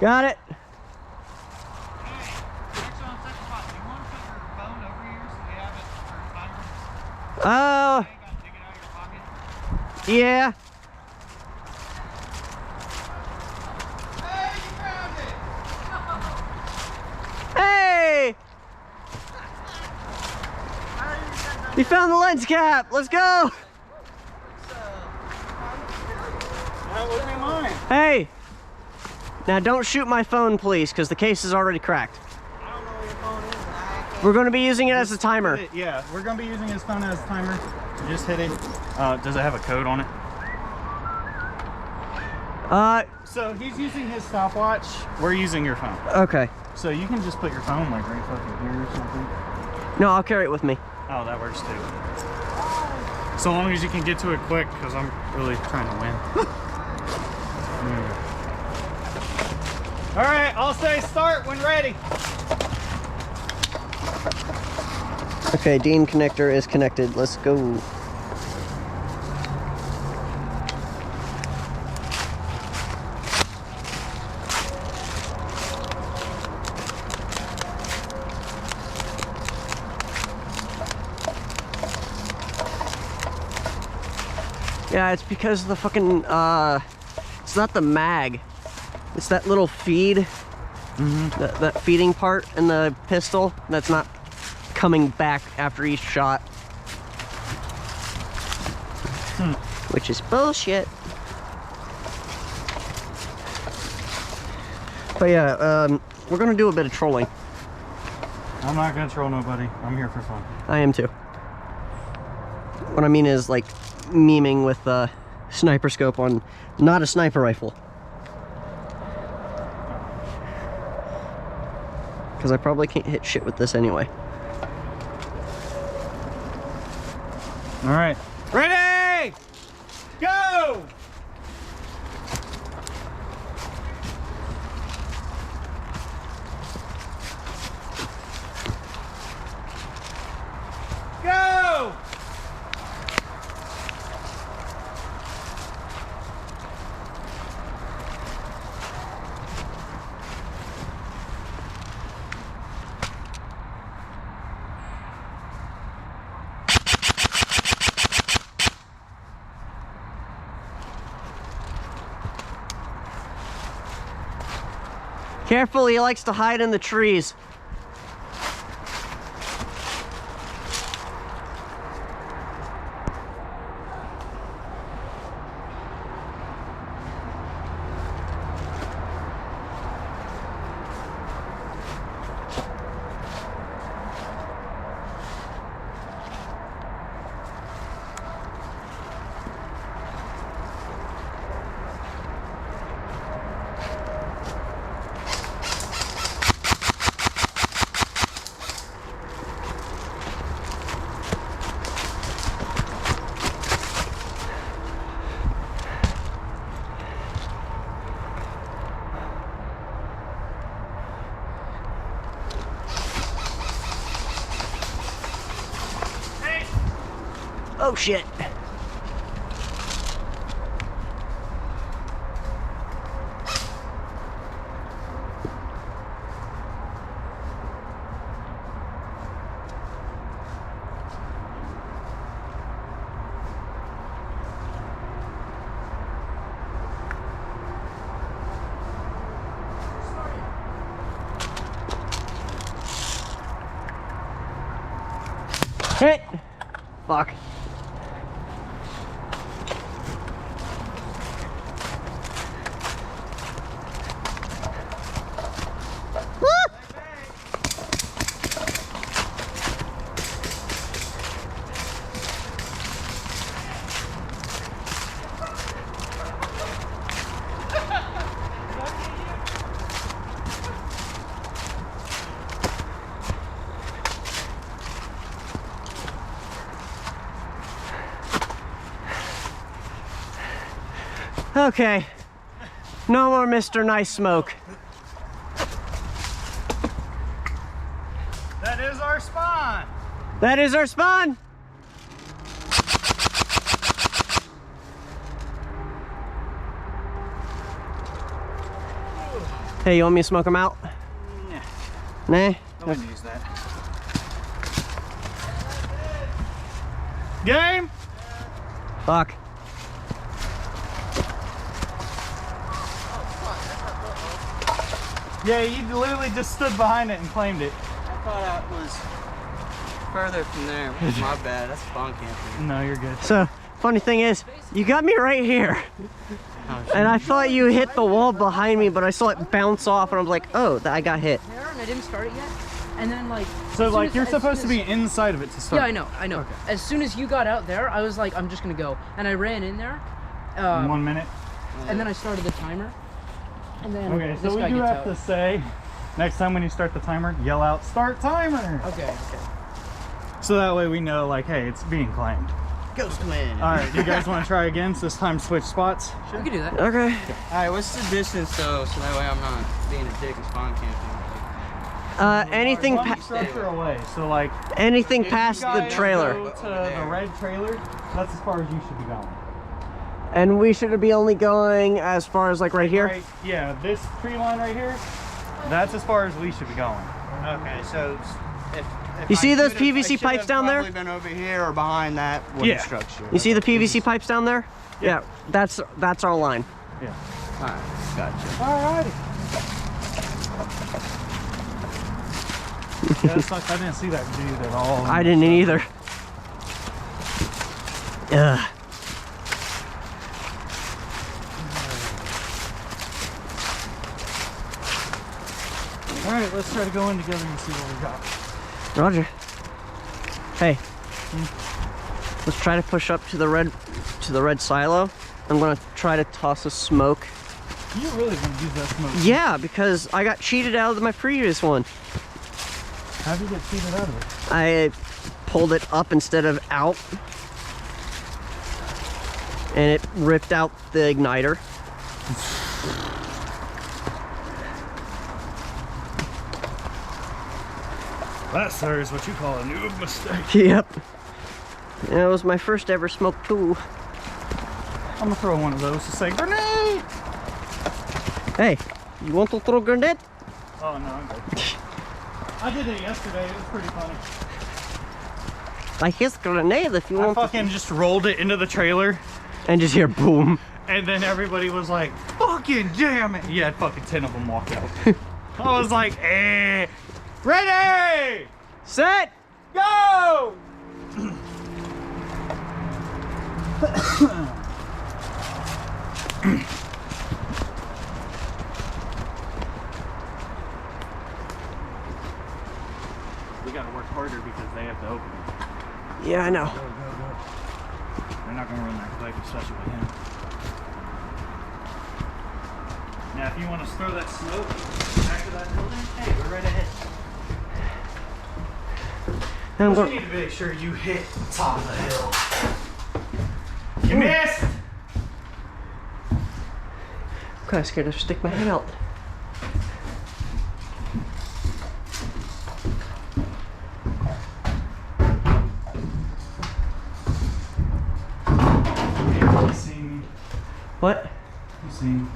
Got it. Oh. Yeah. Hey! You found the lens cap. Let's go. That would be mine. Hey. Now don't shoot my phone, please, because the case is already cracked. I don't know where your phone is. We're going to be using it as a timer. Yeah, we're going to be using his phone as a timer. Just hit it. Does it have a code on it? So he's using his stopwatch. We're using your phone. Okay. So you can just put your phone like right fucking here or something. No, I'll carry it with me. Oh, that works too. So long as you can get to it quick, because I'm really trying to win. All right, I'll say start when ready. Okay, Dean connector is connected. Let's go. Yeah, it's because the fucking, it's not the mag. It's that little feed, that feeding part in the pistol that's not coming back after each shot. Which is bullshit. But yeah, we're gonna do a bit of trolling. I'm not gonna troll nobody. I'm here for fun. I am too. What I mean is like memeing with a sniper scope on not a sniper rifle. Because I probably can't hit shit with this anyway. All right. Ready? Go! Go! Careful, he likes to hide in the trees. Oh shit. Hit! Fuck. Okay, no more Mr. Nice Smoke. That is our spawn. That is our spawn. Hey, you want me to smoke them out? Nah. Nah? No one needs that. Game? Fuck. Yeah, you literally just stood behind it and claimed it. I thought I was further from there. My bad. That's spawn camping. No, you're good. So, funny thing is, you got me right here. And I thought you hit the wall behind me, but I saw it bounce off, and I was like, oh, I got hit. There, and I didn't start it yet. And then, like, So, like, you're supposed to be inside of it to start. Yeah, I know. Okay. As soon as you got out there, I was like, I'm just gonna go. And I ran in there. In 1 minute. And then I started the timer. And then Okay, this so we guy do gets have out. to say, next time when you start the timer, yell out, start timer! Okay. So that way we know, like, hey, it's being claimed. Ghost win. Alright, you guys want to try again? So this time switch spots? We can do that. Okay. Alright, what's the distance though, so that way I'm not being a dick and spawn camping? Anything, One structure away, so like... anything if past you the guys trailer. go to the red trailer, that's as far as you should be going. And we should be only going as far as like right here? Right, yeah, this tree line right here, that's as far as we should be going. Okay, so if You see those I PVC should've pipes down there? probably been over here or behind that wooden Yeah. structure. You see the PVC pipes down there? Yeah, that's our line. Yeah. Alright, gotcha. Alrighty. Yeah, that sucks. I didn't see that dude at all. I didn't either. Ugh. Alright, let's try to go in together and see what we got. Roger. Hey. Let's try to push up to the red silo. I'm gonna try to toss a smoke. You really want to use that smoke? Yeah, because I got cheated out of my previous one. How did you get cheated out of it? I pulled it up instead of out. And it ripped out the igniter. That, sir, is what you call a noob mistake. Yep. And it was my first ever smoked pool. I'm gonna throw one of those to say grenade. Hey, you want to throw a grenade? Oh no, I'm good. I did it yesterday. It was pretty funny. Like his grenade if you I want fucking just rolled it into the trailer, and just hear boom. and then everybody was like, "Fucking damn it!" Yeah, fucking 10 of them walked out. I was like, "Eh, ready, Set! go!" We gotta work harder because they have to open it. Yeah, I know. Go, go, go. They're not gonna run that quick, especially with him. Now, if you want to throw that smoke back to that building, hey, we're right ahead. I'm But going. you need to make sure you hit the top of the hill. You missed! I'm kind of scared to stick my head out. You see me? What? You see me?